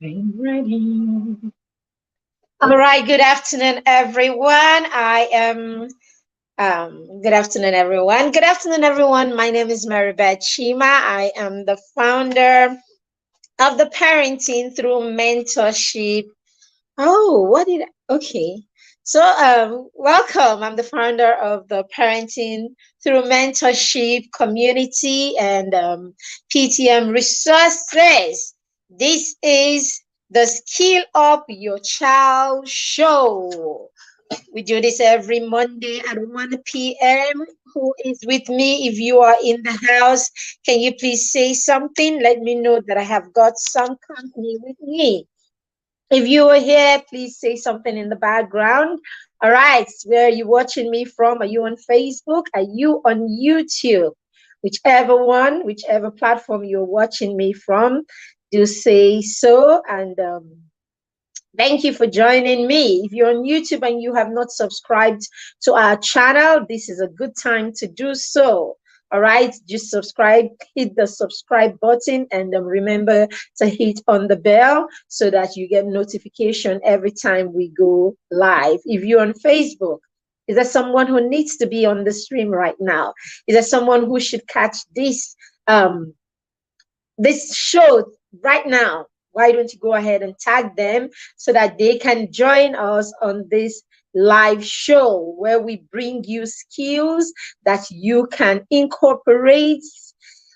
I'm ready. All right. Good afternoon, everyone. Good afternoon, everyone. Good afternoon, everyone. My name is Maribeth Chima. I am the founder of the Parenting Through Mentorship. Oh, what did I? Okay. So, welcome. I'm the founder of the Parenting Through Mentorship community and PTM resources. This is the Skill Up Your Child show. We do this every Monday at 1 p.m. Who is with me? If you are in the house, can you please say something? Let me know that I have got some company with me. If you are here, please say something in the background. All right, where are you watching me from? Are you on Facebook? Are you on YouTube? Whichever one, whichever platform you're watching me from, do say so. And thank you for joining me. If you're on YouTube and you have not subscribed to our channel, this is a good time to do so. All right, just subscribe, hit the subscribe button, and remember to hit on the bell so that you get notification every time we go live. If you're on Facebook, is there someone who needs to be on the stream right now? Is there someone who should catch this show right now? Why don't you go ahead and tag them so that they can join us on this live show where we bring you skills that you can incorporate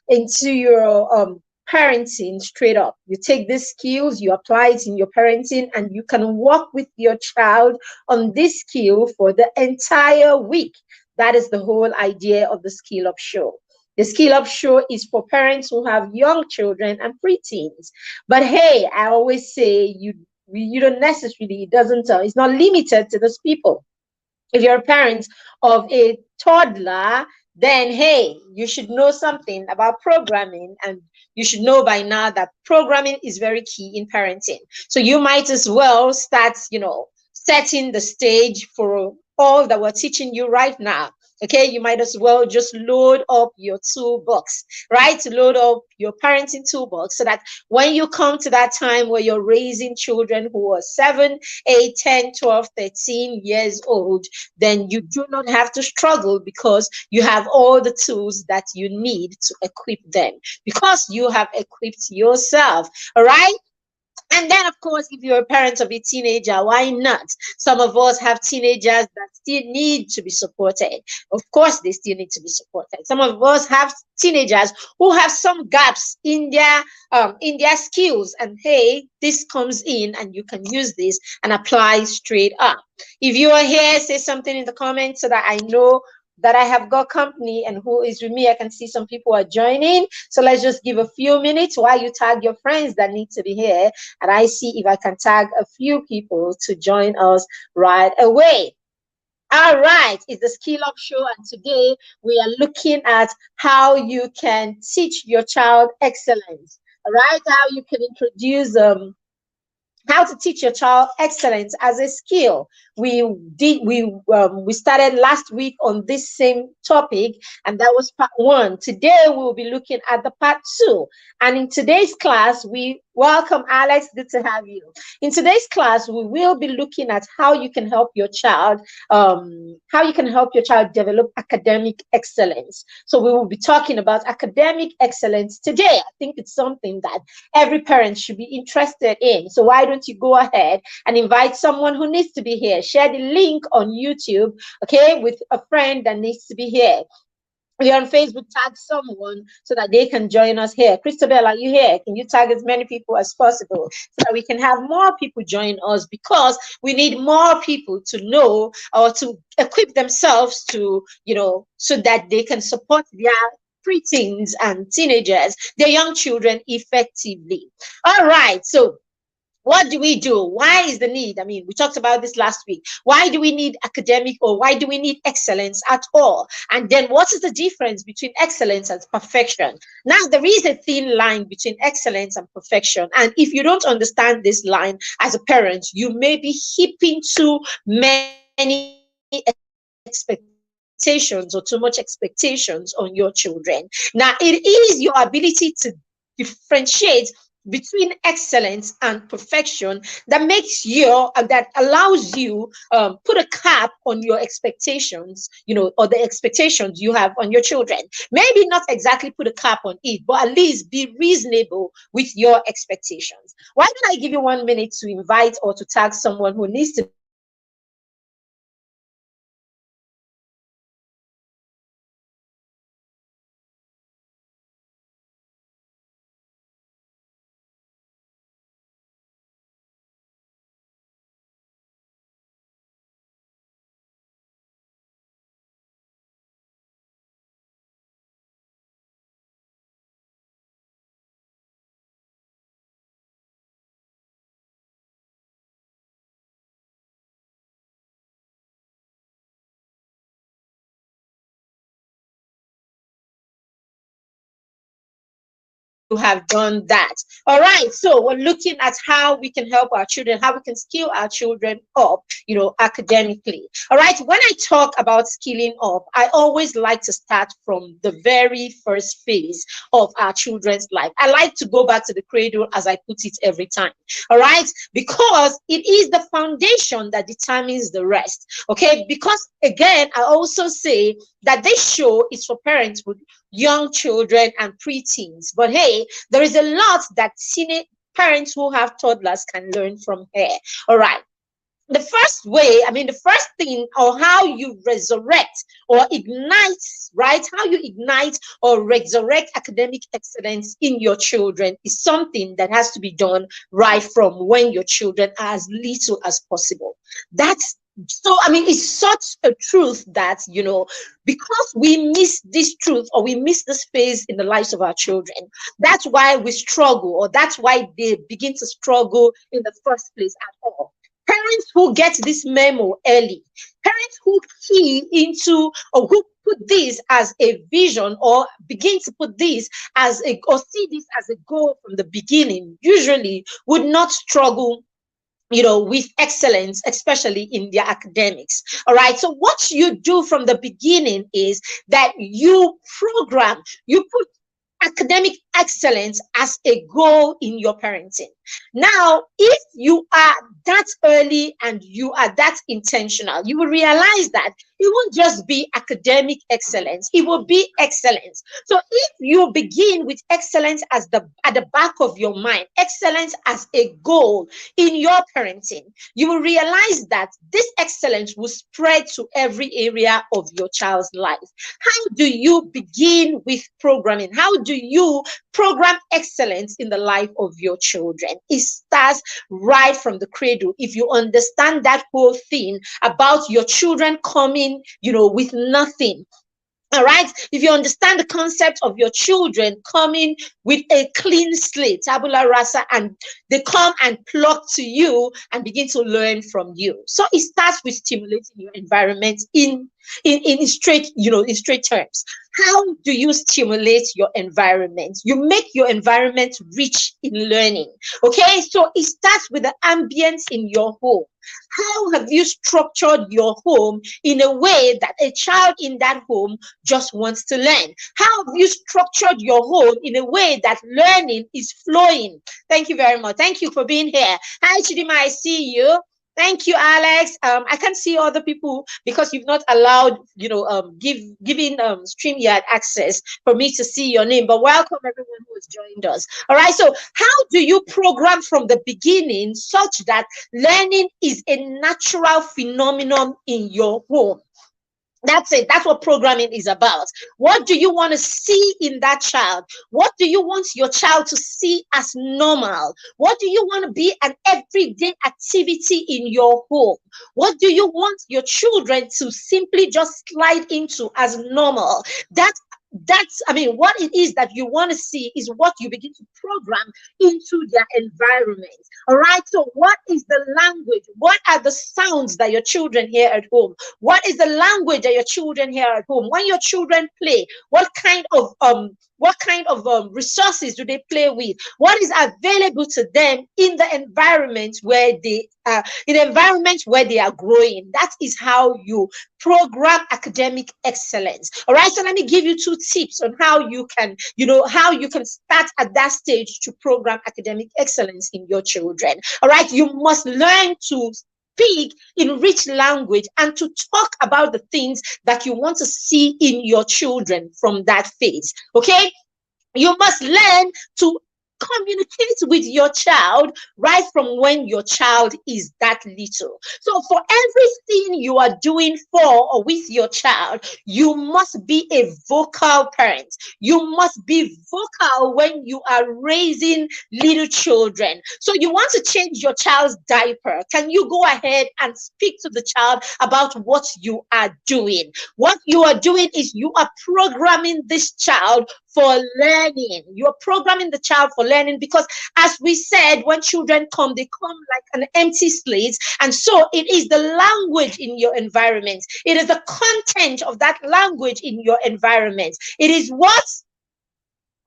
into your parenting straight up. You take these skills, you apply it in your parenting, and you can work with your child on this skill for the entire week. That is the whole idea of the Skill Up Show. The Skill Up Show is for parents who have young children and preteens. But hey, I always say you don't necessarily, it doesn't, it's not limited to those people. If you're a parent of a toddler, then hey, you should know something about programming, and you should know by now that programming is very key in parenting. So you might as well start, setting the stage for all that we're teaching you right now. Okay, you might as well just load up your toolbox, right? To load up your parenting toolbox so that when you come to that time where you're raising children who are 7, 8, 10, 12, 13 years old, then you do not have to struggle because you have all the tools that you need to equip them because you have equipped yourself. All right. And then, of course, if you're a parent of a teenager, why not? Some of us have teenagers that still need to be supported. Of course, they still need to be supported. Some of us have teenagers who have some gaps in their skills. And hey, this comes in, and you can use this and apply straight up. If you are here, say something in the comments so that I know that I have got company and who is with me. I can see some people are joining. So let's just give a few minutes while you tag your friends that need to be here. And I see if I can tag a few people to join us right away. All right, it's the Skill Up Show, and today we are looking at how you can teach your child excellence. All right, how you can introduce how to teach your child excellence as a skill. We started last week on this same topic, and that was part one. Today we will be looking at the part two, and in today's class we welcome Alex. Good to have you. In today's class we will be looking at how you can help your child develop academic excellence. So we will be talking about academic excellence today. I think it's something that every parent should be interested in. So why don't you go ahead and invite someone who needs to be here? Share the link on YouTube, okay, with a friend that needs to be here. If you're on Facebook, tag someone so that they can join us here. Christabel, are you here? Can you tag as many people as possible so that we can have more people join us, because we need more people to know or to equip themselves to, so that they can support their preteens and teenagers, their young children effectively. All right. So what do we do? Why is the need? I mean, we talked about this last week. Why do we need academic, or why do we need excellence at all? And then what is the difference between excellence and perfection? Now, there is a thin line between excellence and perfection. And if you don't understand this line as a parent, you may be heaping too many expectations or too much expectations on your children. Now, it is your ability to differentiate between excellence and perfection that makes you that allows you put a cap on your expectations, or the expectations you have on your children. Maybe not exactly put a cap on it, but at least be reasonable with your expectations. Why don't I give you 1 minute to invite or to tag someone who needs to be part of this conversation? And then we'll go ahead and start our live show. Hopefully you have done that. All right. So we're looking at how we can help our children, how we can skill our children up, academically. All right. When I talk about skilling up, I always like to start from the very first phase of our children's life. I like to go back to the cradle, as I put it every time. All right. Because it is the foundation that determines the rest. Okay. Because again, I also say that this show is for parents with young children and preteens. But hey, there is a lot that parents who have toddlers can learn from here. All right. The first thing, or how you resurrect or ignite, right? How you ignite or resurrect academic excellence in your children is something that has to be done right from when your children are as little as possible. That's so, it's such a truth that, because we miss this truth, or we miss this phase in the lives of our children, that's why we struggle, or that's why they begin to struggle in the first place at all. Parents who get this memo early, parents who key into, or who put this as a vision, or begin to put this or see this as a goal from the beginning, usually would not struggle with excellence, especially in their academics. All right. So what you do from the beginning is that you put academic excellence as a goal in your parenting. Now, if you are that early and you are that intentional, you will realize that it won't just be academic excellence, it will be excellence. So if you begin with excellence at the back of your mind, excellence as a goal in your parenting, you will realize that this excellence will spread to every area of your child's life. How do you begin with programming? How do you program excellence in the life of your children? It starts right from the cradle. If you understand that whole thing about your children coming, with nothing. All right. If you understand the concept of your children coming with a clean slate, tabula rasa, and they come and pluck to you and begin to learn from you. So it starts with stimulating your environment in straight, in straight terms. How do you stimulate your environment? You make your environment rich in learning. Okay, so it starts with the ambience in your home. How have you structured your home in a way that a child in that home just wants to learn? How have you structured your home in a way that learning is flowing? Thank you very much. Thank you for being here. Hi, Chidima, I see you. Thank you, Alex. I can't see other people because you've not allowed, giving StreamYard access for me to see your name. But welcome everyone who has joined us. All right. So how do you program from the beginning such that learning is a natural phenomenon in your home? That's it. That's what programming is about. What do you want to see in that child? What do you want your child to see as normal? What do you want to be an everyday activity in your home? What do you want your children to simply just slide into as normal? What it is that you want to see is what you begin to program into their environment. All right. So what is the language? What are the sounds that your children hear at home? What is the language that your children hear at home? When your children play, what kind of resources do they play with? What is available to them in the environment where they are growing? That is how you program academic excellence. All right. So let me give you two tips on how you can, how you can start at that stage to program academic excellence in your children. All right, you must learn to speak in rich language and to talk about the things that you want to see in your children from that phase. Okay, you must learn to communicate with your child right from when your child is that little. So for everything you are doing for or with your child, you must be a vocal parent. You must be vocal when you are raising little children. So you want to change your child's diaper. Can you go ahead and speak to the child about what you are doing? What you are doing is you are programming this child for learning. You're programming the child for learning because, as we said, when children come, they come like an empty slate. And so it is the language in your environment. It is the content of that language in your environment. It is what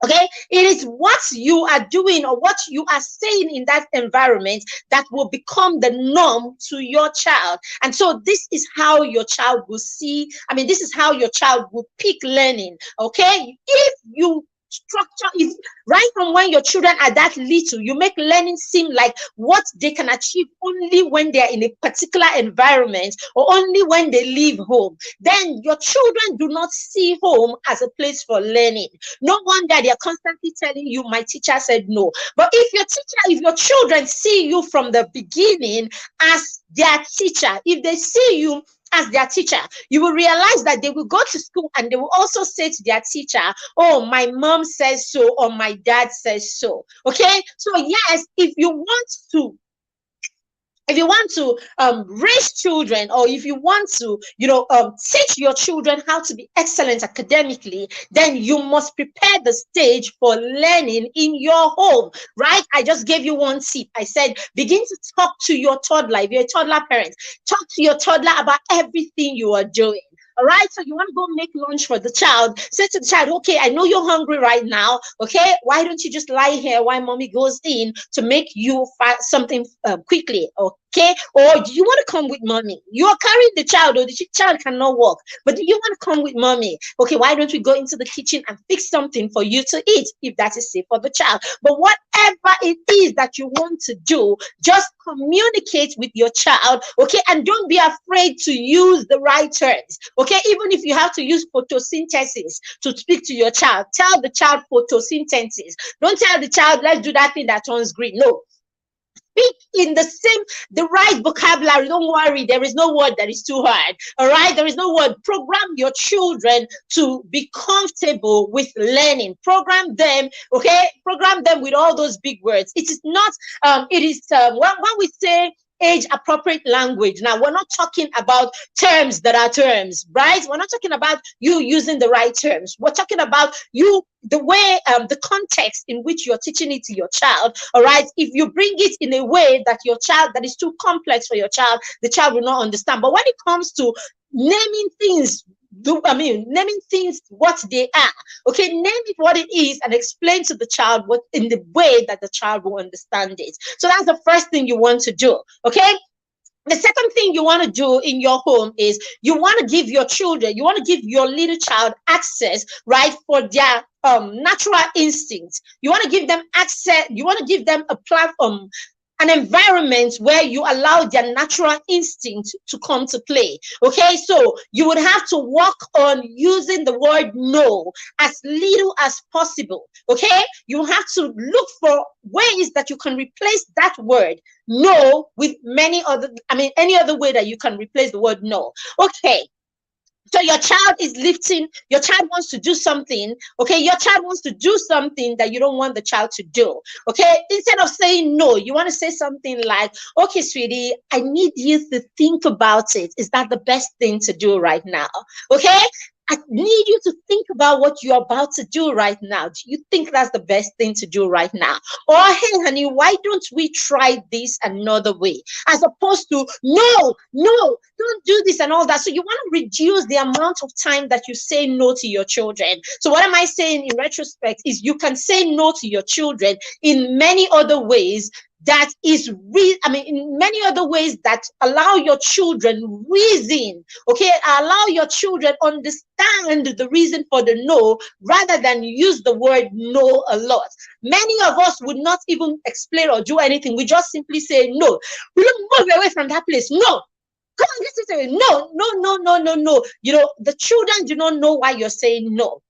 Okay, it is what you are doing or what you are saying in that environment that will become the norm to your child. And so this is how your child will see, this is how your child will pick learning. Okay, if you structure, if right from when your children are that little, you make learning seem like what they can achieve only when they are in a particular environment or only when they leave home, then your children do not see home as a place for learning. No wonder they are constantly telling you, my teacher said no. But if your children see you from the beginning as their teacher, if they see you as their teacher, you will realize that they will go to school and they will also say to their teacher, oh, my mom says so, or my dad says so. Okay, so yes, if you want to raise children, or if you want to teach your children how to be excellent academically, then you must prepare the stage for learning in your home, right? I just gave you one tip. I said begin to talk to your toddler. If you're a toddler parent, talk to your toddler about everything you are doing. All right, so you want to go make lunch for the child. Say to the child, okay, I know you're hungry right now. Okay, why don't you just lie here while mommy goes in to make you something quickly? Okay, or do you want to come with mommy? You are carrying the child, or the child cannot walk, but do you want to come with mommy? Okay, why don't we go into the kitchen and fix something for you to eat if that is safe for the child? But whatever it is that you want to do, just communicate with your child, okay? And don't be afraid to use the right terms, okay? Even if you have to use photosynthesis to speak to your child, tell the child photosynthesis. Don't tell the child, let's do that thing that turns green. No. Speak in the right vocabulary. Don't worry, there is no word that is too hard. All right, there is no word. Program your children to be comfortable with learning. Program them, okay? Program them with all those big words. It is not. When we say age appropriate language, now we're not talking about terms that are terms, right? We're not talking about you using the right terms. We're talking about the way, the context in which you're teaching it to your child. All right, if you bring it in a way that that is too complex for your child, the child will not understand. But when it comes to naming things, naming things what they are, okay, name it what it is and explain to the child what in the way that the child will understand it. So that's the first thing you want to do, okay? The second thing you want to do in your home is you want to give your little child access, right, for their natural instincts. You want to give them access, you want to give them a platform, an environment where you allow their natural instinct to come to play. Okay, so you would have to work on using the word no as little as possible. Okay, you have to look for ways that you can replace that word no with any other way that you can replace the word no. Okay, so your child wants to do something, okay? Your child wants to do something that you don't want the child to do, okay? Instead of saying no, you want to say something like, okay, sweetie, I need you to think about it. Is that the best thing to do right now? Okay? I need you to think about what you're about to do right now. Do you think that's the best thing to do right now? Or, hey, honey, why don't we try this another way? As opposed to, no, don't do this and all that. So you want to reduce the amount of time that you say no to your children. So what am I saying in retrospect is you can say no to your children in many other ways that is in many other ways that allow your children reason, okay, allow your children understand the reason for the no, rather than use the word no a lot. Many of us would not even explain or do anything. We just simply say no. Move away from that place. No. Come on, this is no, no, no, no, no, no. The children do not know why you're saying no.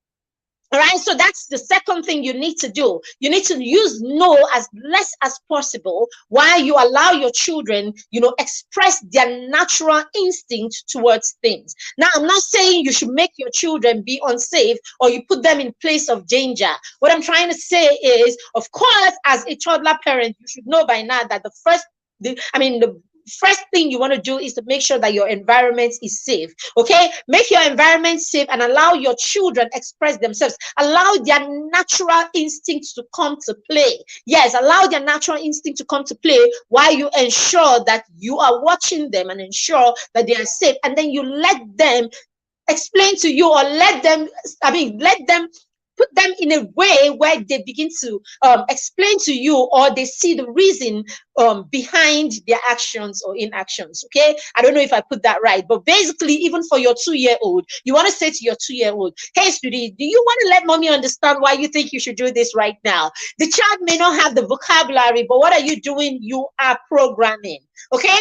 All right, so that's the second thing you need to do. You need to use no as less as possible, while you allow your children, express their natural instinct towards things. Now, I'm not saying you should make your children be unsafe or you put them in place of danger. What I'm trying to say is, of course, as a toddler parent, you should know by now that the first thing you want to do is to make sure that your environment is safe. Okay, make your environment safe and allow your children express themselves. Allow their natural instincts to come to play. Yes, allow their natural instinct to come to play, while you ensure that you are watching them and ensure that they are safe. And then you let them explain to you, or let them put them in a way where they begin to explain to you, or they see the reason behind their actions or inactions. Okay, I don't know if I put that right, but basically, even for your 2-year-old, you want to say to your 2-year-old, hey, sweetie, do you want to let mommy understand why you think you should do this right now? The child may not have the vocabulary, but what are you doing? You are programming. Okay,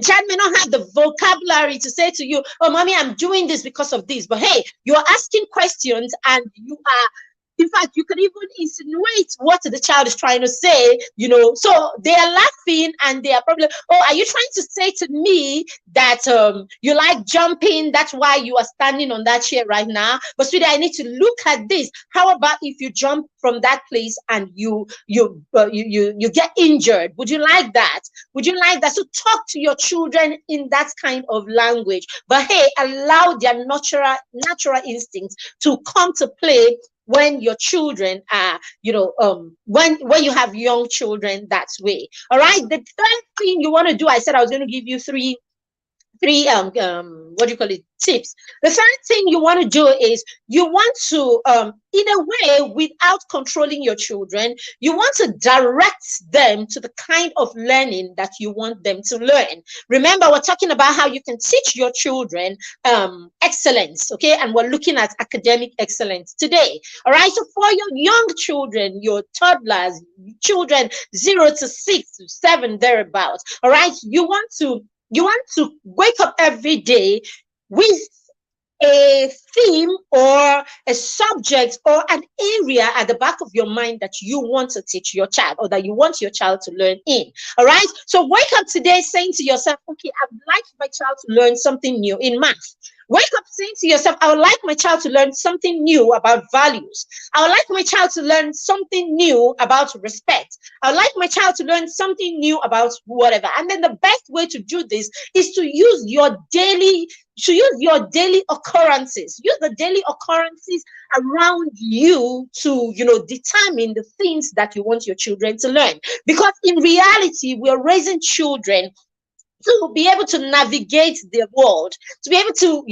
child may not have the vocabulary to say to you, oh, mommy, I'm doing this because of this. But hey, you're asking questions, and you are, in fact, you could even insinuate what the child is trying to say, So they are laughing, and they are probably, oh, are you trying to say to me that you like jumping? That's why you are standing on that chair right now. But sweetie, I need to look at this. How about if you jump from that place and you get injured? Would you like that? Would you like that? So talk to your children in that kind of language. But hey, allow their natural instincts to come to play when your children are, when you have young children that way. All right. The third thing you want to do, I said I was going to give you three what do you call it, tips. The third thing you want to do is, you want to in a way, without controlling your children, you want to direct them to the kind of learning that you want them to learn. Remember, we're talking about how you can teach your children excellence, okay? And we're looking at academic excellence today. All right, so for your young children, your toddlers, children 0 to 6 to 7, thereabouts, all right, you want to wake up every day with a theme or a subject or an area at the back of your mind that you want to teach your child, or that you want your child to learn in. All right. So wake up today saying to yourself, okay, I'd like my child to learn something new in math. Wake up saying to yourself, I would like my child to learn something new about values. I would like my child to learn something new about respect. I would like my child to learn something new about whatever. And then the best way to do this is to use your daily occurrences. Use the daily occurrences around you to, determine the things that you want your children to learn. Because in reality, we're raising children to be able to navigate the world, to be able to,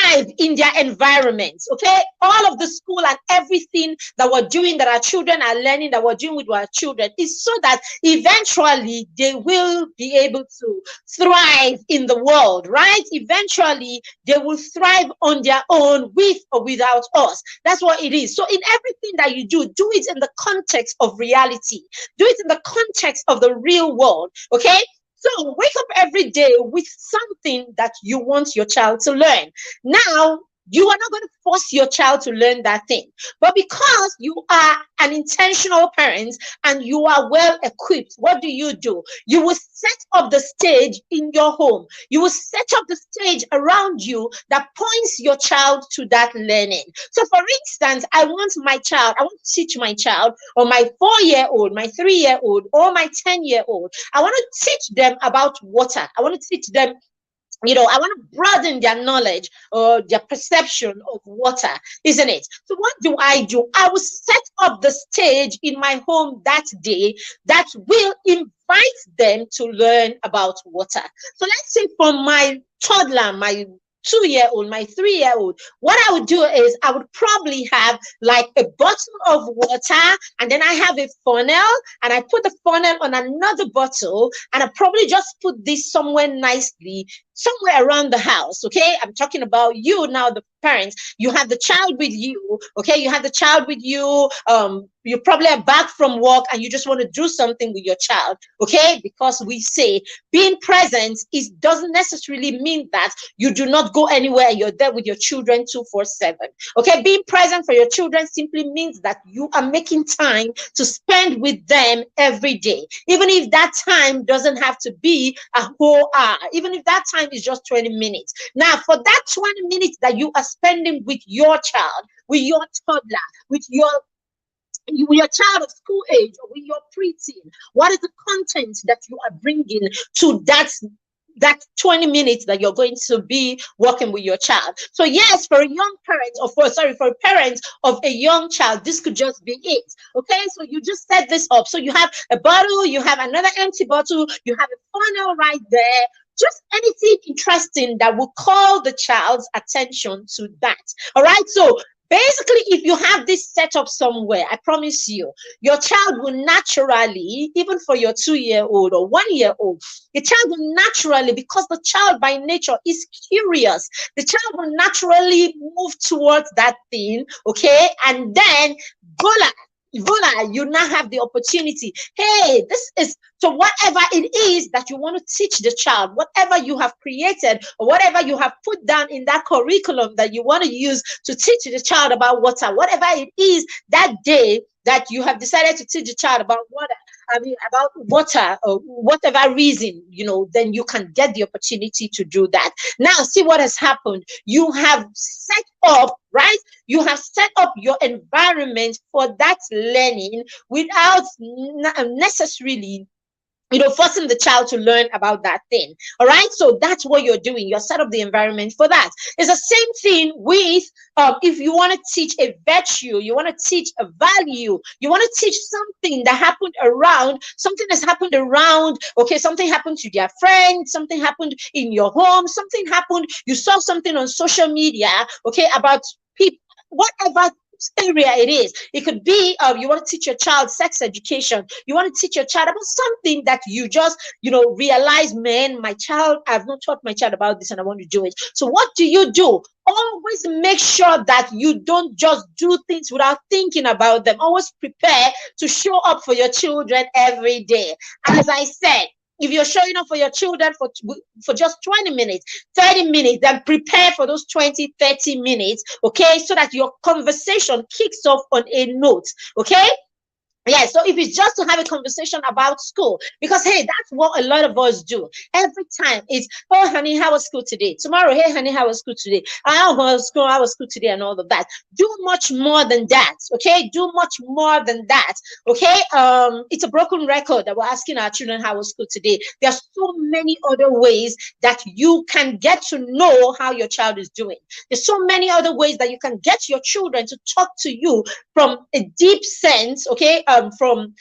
thrive in their environments. Okay, all of the school and everything that we're doing, that our children are learning, that we're doing with our children, is so that eventually they will be able to thrive in the world, right? Eventually they will thrive on their own, with or without us. That's what it is. So in everything that you do it in the context of reality. Do it in the context of the real world. Okay, so wake up every day with something that you want your child to learn. Now, you are not going to force your child to learn that thing. But because you are an intentional parent and you are well equipped, what do? You will set up the stage in your home. You will set up the stage around you that points your child to that learning. So for instance, I want to teach my child, or my 4-year-old, my 3-year-old, or my 10-year-old, I want to teach them about water. I want to teach them, I want to broaden their knowledge or their perception of water, isn't it? So what do? I will set up the stage in my home that day that will invite them to learn about water. So let's say for my toddler, my 2-year-old, my 3-year-old, what I would do is I would probably have like a bottle of water, and then I have a funnel, and I put the funnel on another bottle, and I probably just put this somewhere nicely, somewhere around the house. Okay, I'm talking about you now, the parents. You have the child with you. Okay, you have the child with you. You probably are back from work and you just want to do something with your child. Okay, because we say being present is doesn't necessarily mean that you do not go anywhere. You're there with your children 2/4/7. Okay, being present for your children simply means that you are making time to spend with them every day, even if that time doesn't have to be a whole hour, even if that time is just 20 minutes. Now, for that 20 minutes that you are spending with your child, with your toddler, with your child of school age, or with your preteen, what is the content that you are bringing to that 20 minutes that you're going to be working with your child? So yes, for a young parent, or for a parent of a young child, this could just be it. Okay, so you just set this up. So you have a bottle, you have another empty bottle, you have a funnel right there, just anything interesting that will call the child's attention to that. All right, so basically, if you have this set up somewhere, I promise you, your child will naturally, even for your 2-year-old or 1-year-old, the child will naturally, because the child by nature is curious, the child will naturally move towards that thing, okay? And then, voila, you now have the opportunity. Hey, this is so whatever it is that you want to teach the child, whatever you have created or whatever you have put down in that curriculum that you want to use to teach the child about water, whatever it is that day that you have decided to teach the child about water, about water, or whatever reason, then you can get the opportunity to do that. Now, see what has happened. You have set up, right? You have set up your environment for that learning without necessarily forcing the child to learn about that thing. All right, so that's what you're doing. You're set up the environment for that. It's the same thing with if you want to teach a virtue, you want to teach a value, you want to teach something that happened around, something that's happened around. Okay, something happened to their friend, something happened in your home, something happened, you saw something on social media, okay, about people, whatever area it is. It could be you want to teach your child sex education, you want to teach your child about something that you just realize, man, I've not taught my child about this and I want to do it. So what do? Always make sure that you don't just do things without thinking about them. Always prepare to show up for your children every day. As I said, if you're showing up for your children for just 20 minutes, 30 minutes, then prepare for those 20, 30 minutes, okay, so that your conversation kicks off on a note, okay? Yeah, so if it's just to have a conversation about school, because hey, that's what a lot of us do. Every time it's, oh honey, how was school today? Tomorrow, hey honey, how was school today? How was school today, and all of that. Do much more than that, okay? Do much more than that, okay? It's a broken record that we're asking our children how was school today. There's so many other ways that you can get to know how your child is doing. There's so many other ways that you can get your children to talk to you from a deep sense, okay? From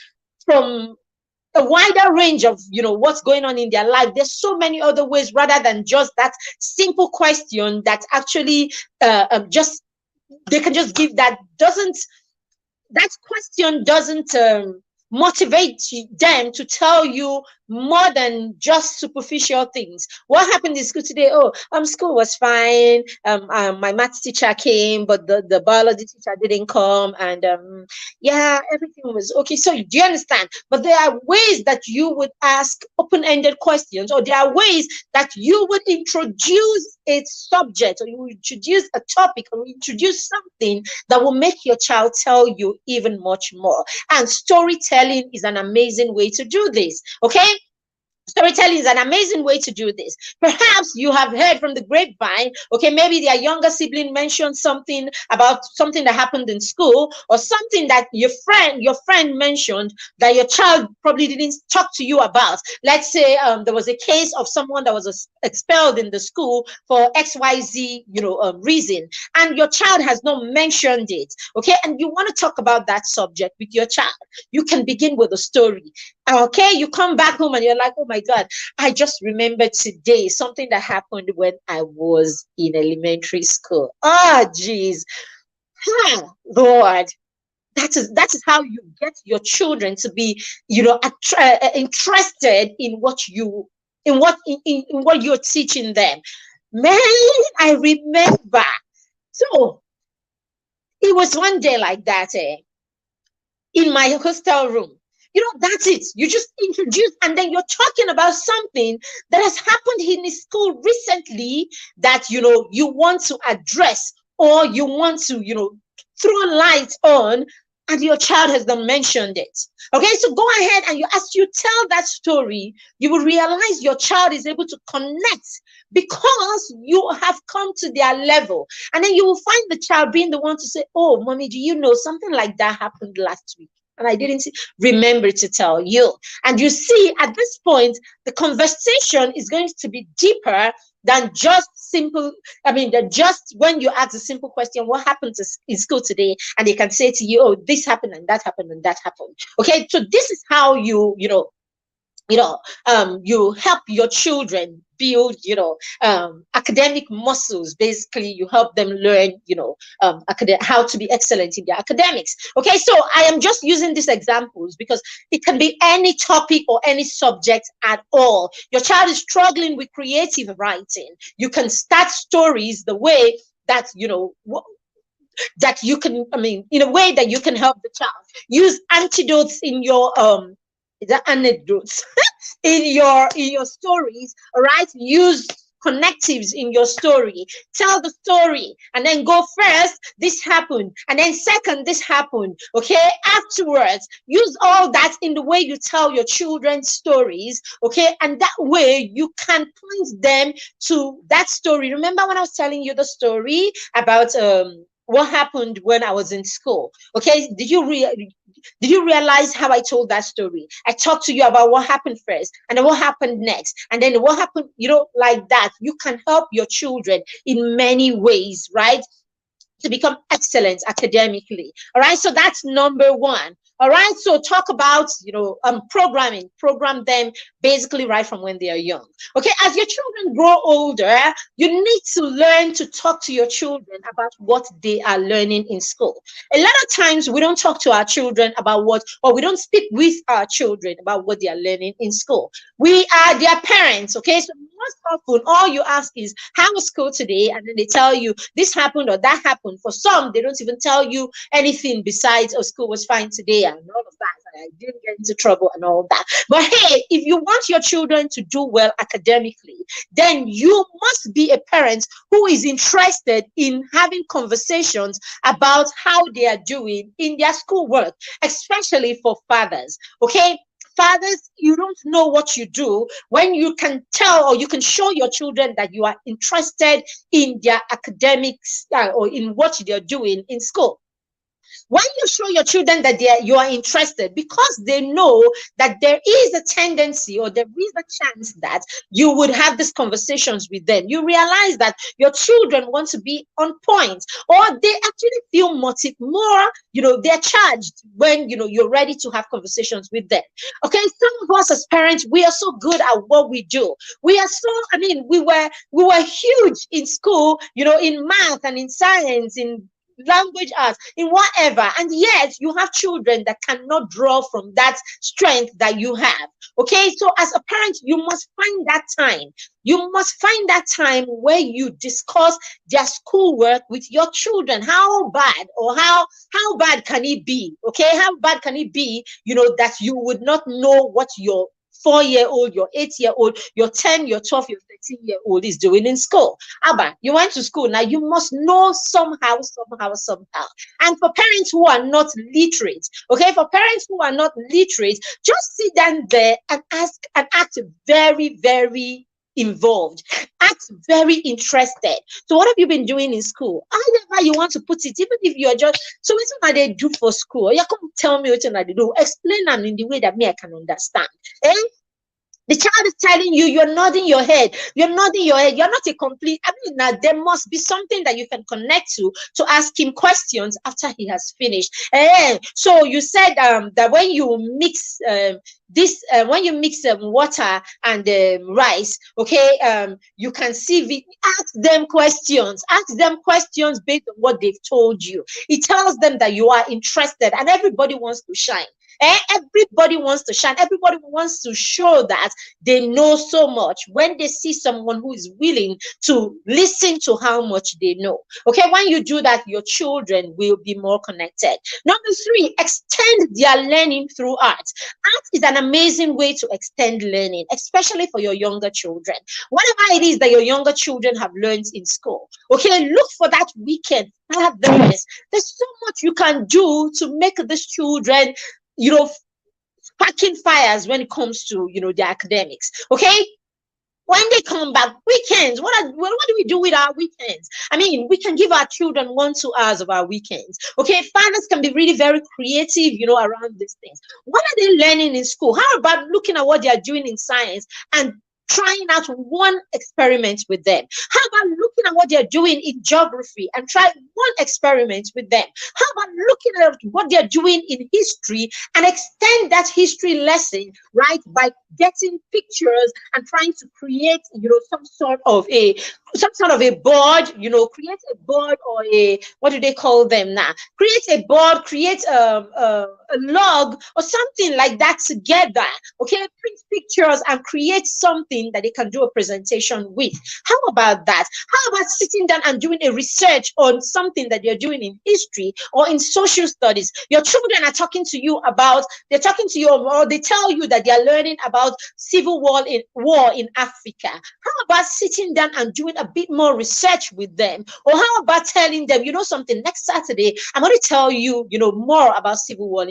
a wider range of what's going on in their life. There's so many other ways rather than just that simple question that actually just they can just give. That question doesn't motivate them to tell you more than just superficial things. What happened in school today? Oh, school was fine. My maths teacher came, but the biology teacher didn't come, and yeah, everything was okay. So do you understand? But there are ways that you would ask open-ended questions, or there are ways that you would introduce a subject, or you would introduce a topic, or introduce something that will make your child tell you even much more. And storytelling is an amazing way to do this, okay? Storytelling is an amazing way to do this. Perhaps you have heard from the grapevine, okay, maybe their younger sibling mentioned something about something that happened in school, or something that your friend mentioned that your child probably didn't talk to you about. Let's say there was a case of someone that was expelled in the school for XYZ, reason, and your child has not mentioned it, okay, and you want to talk about that subject with your child. You can begin with a story. Okay, you come back home and you're like, oh my God, I just remembered today something that happened when I was in elementary school. Oh, geez. Lord, that is how you get your children to be, interested in what in what you're teaching them. Man, I remember. So it was one day like that, in my hostel room. That's it. You just introduce, and then you're talking about something that has happened in the school recently that you want to address, or you want to, throw light on, and your child has not mentioned it. Okay, so go ahead and as you tell that story, you will realize your child is able to connect because you have come to their level. And then you will find the child being the one to say, oh, mommy, do you know something like that happened last week? And I didn't remember to tell you. And you see, at this point, the conversation is going to be deeper than just simple. I mean, that just when you ask a simple question, what happened in school today? And they can say to you, oh, this happened and that happened and that happened. Okay, so this is how you help your children build, academic muscles. Basically, you help them learn, how to be excellent in their academics. Okay, so I am just using these examples because it can be any topic or any subject at all. Your child is struggling with creative writing. You can start stories the way that, that you can, I mean, in a way that you can help the child. Use antidotes in your the anecdotes in your stories. All right, use connectives in your story. Tell the story and then go, first this happened, and then second this happened. Okay, afterwards use all that in the way you tell your children's stories. Okay, and that way you can point them to that story. Remember when I was telling you the story about what happened when I was in school? Okay, did you realize how I told that story? I talked to you about what happened first, and then what happened next, and then what happened, like that. You can help your children in many ways, right? To become excellent academically. All right, so that's number one. All right, so talk about programming. Program them basically right from when they are young. Okay, as your children grow older, you need to learn to talk to your children about what they are learning in school. A lot of times we don't talk to our children about or we don't speak with our children about what they are learning in school. We are their parents. Okay, so most often all you ask is, how was school today? And then they tell you this happened or that happened. For some, they don't even tell you anything besides, oh, school was fine today and all of that, and I didn't get into trouble and all that. But hey, if you want your children to do well academically, then you must be a parent who is interested in having conversations about how they are doing in their schoolwork, especially for fathers. Okay, fathers, you don't know what you do when you can tell or you can show your children that you are interested in their academics, or in what they're doing in school. When you show your children that you are interested, because they know that there is a tendency or there is a chance that you would have these conversations with them, you realize that your children want to be on point, or they actually feel more, they're charged when you're ready to have conversations with them. Okay, some of us as parents, we are so good at what we do. We are so, I mean, we were huge in school, in math and in science, in language arts, in whatever, and yet you have children that cannot draw from that strength that you have. Okay, so as a parent, you must find that time. You must find that time where you discuss their schoolwork with your children. How bad, or how bad can it be? Okay, how bad can it be, that you would not know what your 4-year-old, your 8-year-old, your 10, your 12, your 13-year-old is doing in school? Abba, you went to school. Now you must know somehow. And for parents who are not literate, okay, for parents who are not literate, just sit down there and ask and act very, very involved, act very interested. So what have you been doing in school? However you want to put it, even if you are just, so what they do for school? You come tell me what they do. Explain them in the way that me I can understand. Eh? The child is telling you, you're nodding your head. You're nodding your head. You're not a complete. I mean, now there must be something that you can connect to ask him questions after he has finished. So you said that when you mix this, when you mix water and rice, okay, you can see. Ask them questions. Ask them questions based on what they've told you. It tells them that you are interested, and everybody wants to shine. Everybody wants to shine. Everybody wants to show that they know so much when they see someone who is willing to listen to how much they know. Okay, when you do that, your children will be more connected. Number three, extend their learning through art. Art is an amazing way to extend learning, especially for your younger children. Whatever it is that your younger children have learned in school, okay, look for that weekend. There's so much you can do to make these children, sparking fires when it comes to, the academics. Okay, when they come back, weekends, what do we do with our weekends? I mean, we can give our children 1-2 hours of our weekends. Okay, fathers can be really very creative, around these things. What are they learning in school? How about looking at what they are doing in science and trying out one experiment with them? How about looking at what they're doing in geography and try one experiment with them? How about looking at what they're doing in history and extend that history lesson, right, by getting pictures and trying to create, some sort of a board, create a board, or what do they call them now? Create a board, create a log or something like that together. Okay, print pictures and create something that they can do a presentation with. How about that? How about sitting down and doing a research on something that you're doing in history or in social studies? Your children are talking to you about, they're talking to you, or they tell you that they're learning about civil war in Africa. How about sitting down and doing a bit more research with them? Or how about telling them, something, next Saturday, I'm going to tell you, more about civil war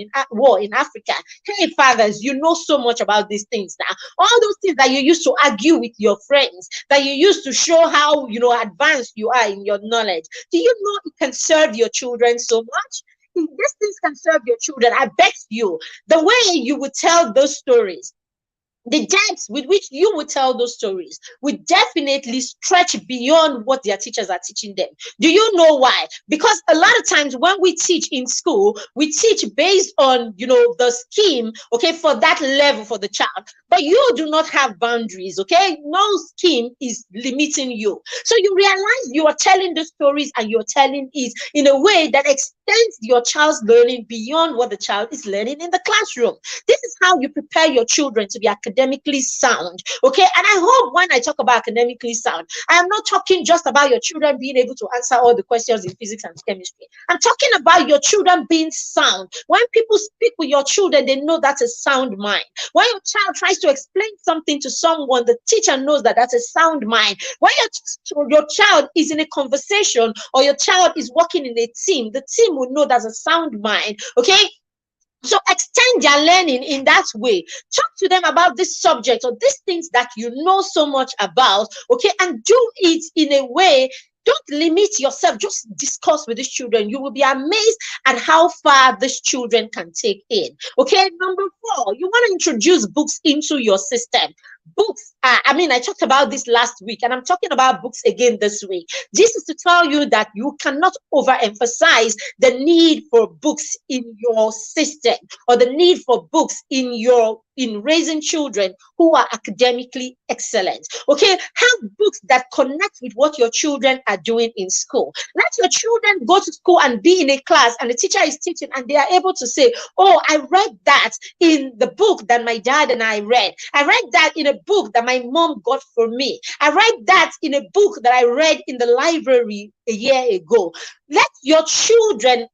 in Africa. Hey, fathers, you know so much about these things now. All those things that you used to argue with your friends, that you used to show how, advanced you are in your knowledge. Do you know it can serve your children so much? If these things can serve your children, I bet you, the way you would tell those stories, the depth with which you would tell those stories would definitely stretch beyond what their teachers are teaching them. Do you know why? Because a lot of times when we teach in school, we teach based on, the scheme, okay, for that level for the child. But you do not have boundaries, okay? No scheme is limiting you. So you realize you are telling the stories and you're telling it in a way that extends your child's learning beyond what the child is learning in the classroom. This is how you prepare your children to be academically sound. Okay, and I hope when I talk about academically sound, I am not talking just about your children being able to answer all the questions in physics and chemistry. I'm talking about your children being sound. When people speak with your children, they know that's a sound mind. When your child tries to explain something to someone, the teacher knows that that's a sound mind. When your child is in a conversation or your child is working in a team, the team will know that's a sound mind. Okay, so extend their learning in that way. Talk to them about this subject or these things that you know so much about, okay, and do it in a way. Don't limit yourself, just discuss with these children. You will be amazed at how far these children can take in. Okay, number 4, you want to introduce books into your system. Books, I talked about this last week, and I'm talking about books again this week. This is to tell you that you cannot overemphasize the need for books in your system, or the need for books in raising children who are academically excellent. Okay, have books that connect with what your children are doing in school. Let your children go to school and be in a class, and the teacher is teaching, and they are able to say, oh, I read that in the book that my dad and I read. I read that in a book that my mom got for me. I read that in a book that I read in the library a year ago. Let your children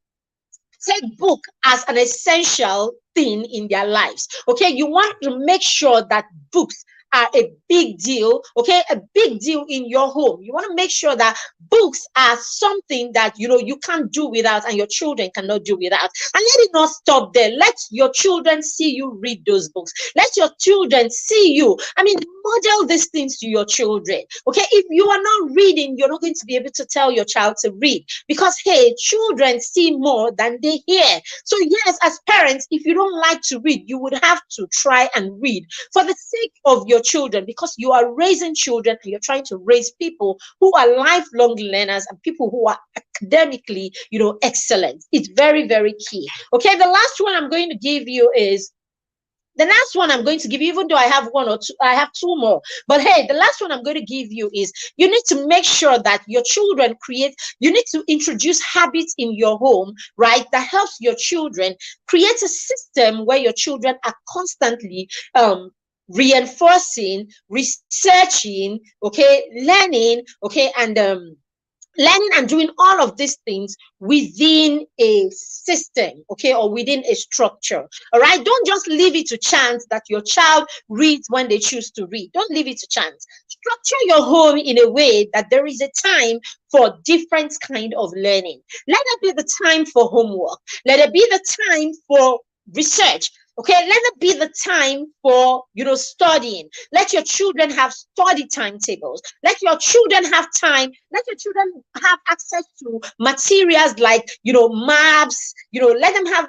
take book as an essential thing in their lives. Okay, you want to make sure that books are a big deal, okay, a big deal in your home. You want to make sure that books are something that you can't do without, and your children cannot do without. And let it not stop there. Let your children see you read those books. Let your children see you. I mean, model these things to your children. Okay, if you are not reading, you're not going to be able to tell your child to read, because hey, children see more than they hear. So yes, as parents, if you don't like to read, you would have to try and read for the sake of your children, because you are raising children and you're trying to raise people who are lifelong learners and people who are academically, excellent. It's very, very key. Okay, the last one I'm going to give you is the last one I'm going to give you, even though I have one or two, I have two more. But hey, the last one I'm going to give you is you need to make sure that your children you need to introduce habits in your home, right? That helps your children create a system where your children are constantly reinforcing, researching, okay, learning, okay, and learning and doing all of these things within a system, okay, or within a structure. All right, don't just leave it to chance that your child reads when they choose to read. Don't leave it to chance. Structure your home in a way that there is a time for different kind of learning. Let it be the time for homework. Let it be the time for research. Okay, let it be the time for studying. Let your children have study timetables. Let your children have time. Let your children have access to materials like maps. Let them have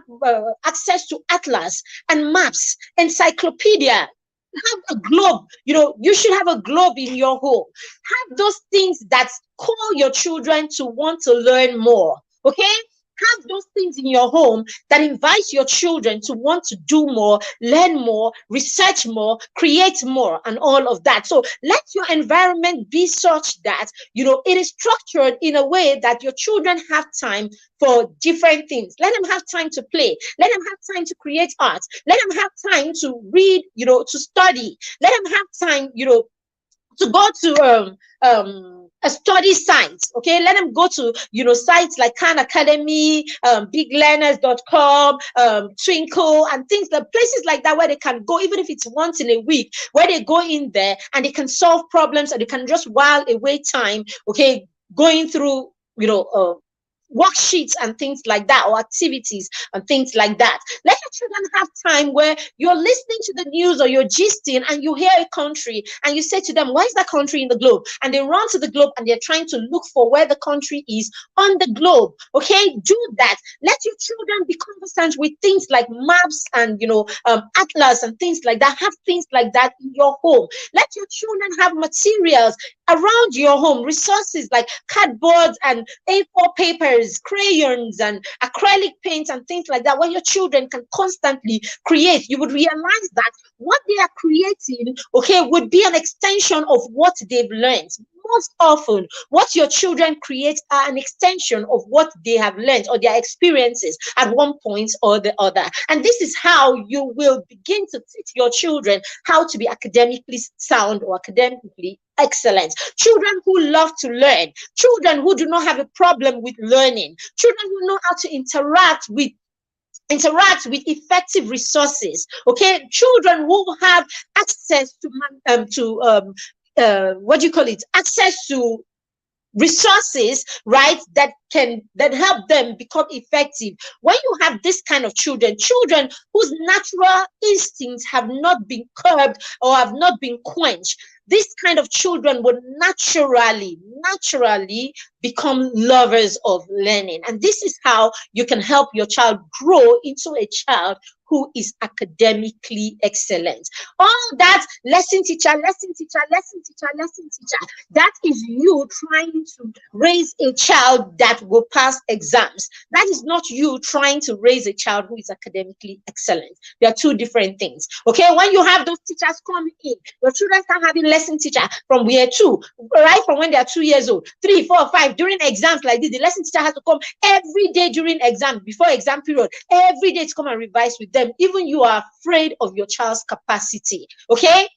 access to atlas and maps, encyclopedia. Have a globe. You should have a globe in your home. Have those things that call your children to want to learn more. Okay, have those things in your home that invites your children to want to do more, learn more, research more, create more, and all of that. So let your environment be such that it is structured in a way that your children have time for different things. Let them have time to play. Let them have time to create art. Let them have time to read, to study. Let them have time, to go to a study site. Okay, let them go to sites like Khan Academy, biglearners.com, Twinkle, and things like places like that, where they can go, even if it's once in a week, where they go in there and they can solve problems and they can just while away time, okay, going through worksheets and things like that, or activities and things like that. Let your children have time where you're listening to the news or you're gisting and you hear a country and you say to them, why is that country in the globe? And they run to the globe and they're trying to look for where the country is on the globe. Okay, do that. Let your children be conversant with things like maps and atlas and things like that. Have things like that in your home. Let your children have materials around your home, resources like cardboard and A4 papers, crayons and acrylic paints and things like that, where your children can constantly create. You would realize that what they are creating, okay, would be an extension of what they've learned. Most often, what your children create are an extension of what they have learned or their experiences at one point or the other. And this is how you will begin to teach your children how to be academically sound or academically excellent. Children who love to learn, children who do not have a problem with learning, children who know how to interact with effective resources. Okay, children who have access to access to resources, right, that help them become effective. When you have this kind of children whose natural instincts have not been curbed or have not been quenched, this kind of children would naturally become lovers of learning. And this is how you can help your child grow into a child who is academically excellent. All that lesson teacher, that is you trying to raise a child that will pass exams. That is not you trying to raise a child who is academically excellent. They are two different things. Okay, when you have those teachers coming in, your children start having lesson teacher from year 2, right from when they are 2 years old, 3, 4, 5, during exams like this. The lesson teacher has to come every day during exam, before exam period, every day to come and revise with them. Even you are afraid of your child's capacity. Okay,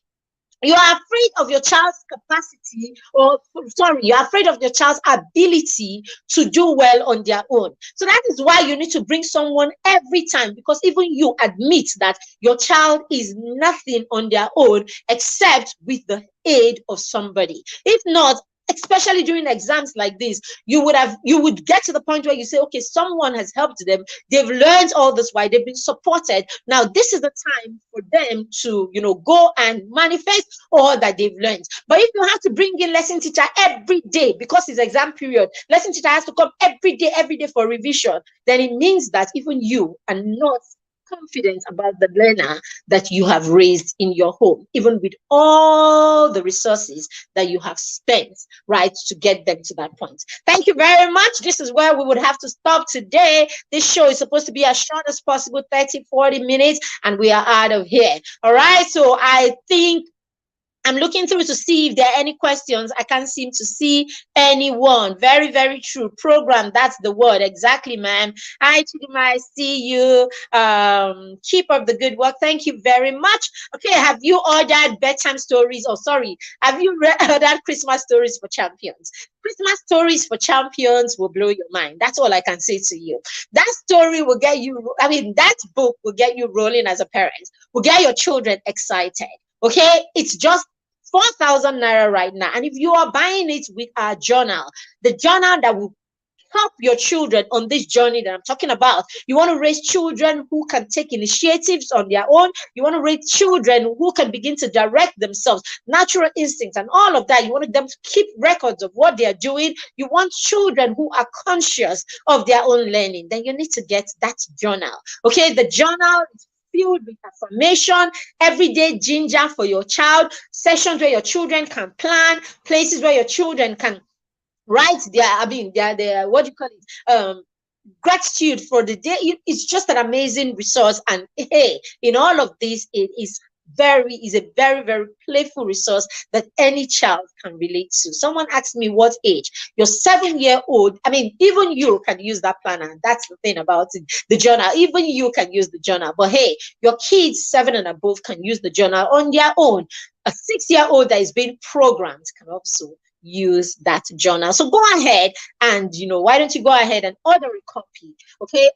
You are afraid of your child's capacity, or sorry, you're afraid of your child's ability to do well on their own. So that is why you need to bring someone every time, because even you admit that your child is nothing on their own except with the aid of somebody. If not, especially during exams like this, you would get to the point where you say, okay, someone has helped them, they've learned all this while they've been supported. Now this is the time for them to, go and manifest all that they've learned. But if you have to bring in lesson teacher every day because it's exam period, lesson teacher has to come every day for revision, then it means that even you are not confident about the learner that you have raised in your home, even with all the resources that you have spent, right, to get them to that point. Thank you very much. This is where we would have to stop today. This show is supposed to be as short as possible, 30-40 minutes, and we are out of here. All right. So I think I'm looking through to see if there are any questions. I can't seem to see anyone. Very, very true. Program, that's the word. Exactly, ma'am. Hi, Chidima, I see you. Keep up the good work. Thank you very much. Okay, have you ordered bedtime stories? Oh, sorry. Have you ordered Christmas stories for champions? Christmas stories for champions will blow your mind. That's all I can say to you. That story will get you, that book will get you rolling as a parent, will get your children excited. Okay, it's just 4,000 naira right now. And if you are buying it with our journal, the journal that will help your children on this journey that I'm talking about. You want to raise children who can take initiatives on their own. You want to raise children who can begin to direct themselves, natural instincts and all of that. You want them to keep records of what they are doing. You want children who are conscious of their own learning. Then you need to get that journal. Okay, the journal is filled with affirmation, everyday ginger for your child, sessions where your children can plan, places where your children can write their what do you call it, gratitude for the day. It's just an amazing resource. And hey, in all of this, it is a very, very playful resource that any child can relate to. Someone asked me what age. Your 7-year-old, even you can use that planner. That's the thing about it, the journal. Even you can use the journal. But hey, your kids 7 and above can use the journal on their own. A 6-year-old that is being programmed can also use that journal. So go ahead and, why don't you go ahead and order a copy? Okay.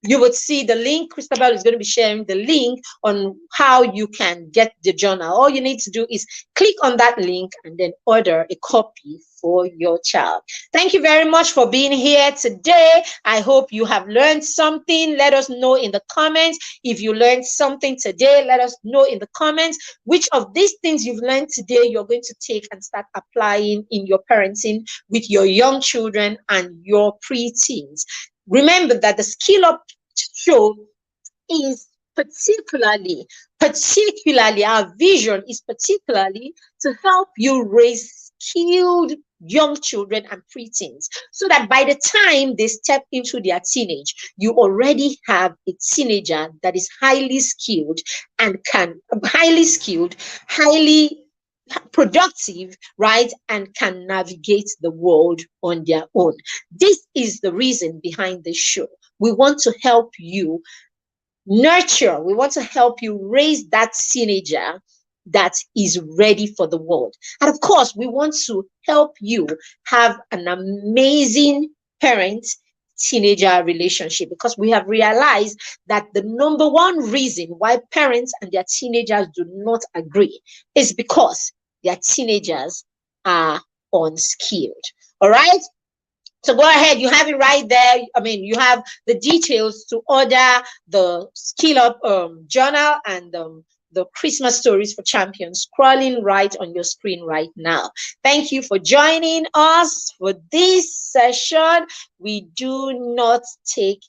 You would see the link. Christabel is going to be sharing the link on how you can get the journal. All you need to do is click on that link and then order a copy for your child. Thank you very much for being here today. I hope you have learned something. Let us know in the comments. If you learned something today, let us know in the comments which of these things you've learned today you're going to take and start applying in your parenting with your young children and your preteens. Remember that the Skill Up show is particularly, our vision is particularly to help you raise skilled young children and preteens, so that by the time they step into their teenage, you already have a teenager that is highly skilled, highly productive, right, and can navigate the world on their own. This is the reason behind this show. We want to help you nurture, we want to help you raise that teenager that is ready for the world. And of course, we want to help you have an amazing parent teenager relationship, because we have realized that the number one reason why parents and their teenagers do not agree is because their teenagers are unskilled. All right. So go ahead, you have it right there. You have the details to order the Skill Up journal and the Christmas stories for champions scrolling right on your screen right now. Thank you for joining us for this session. We do not take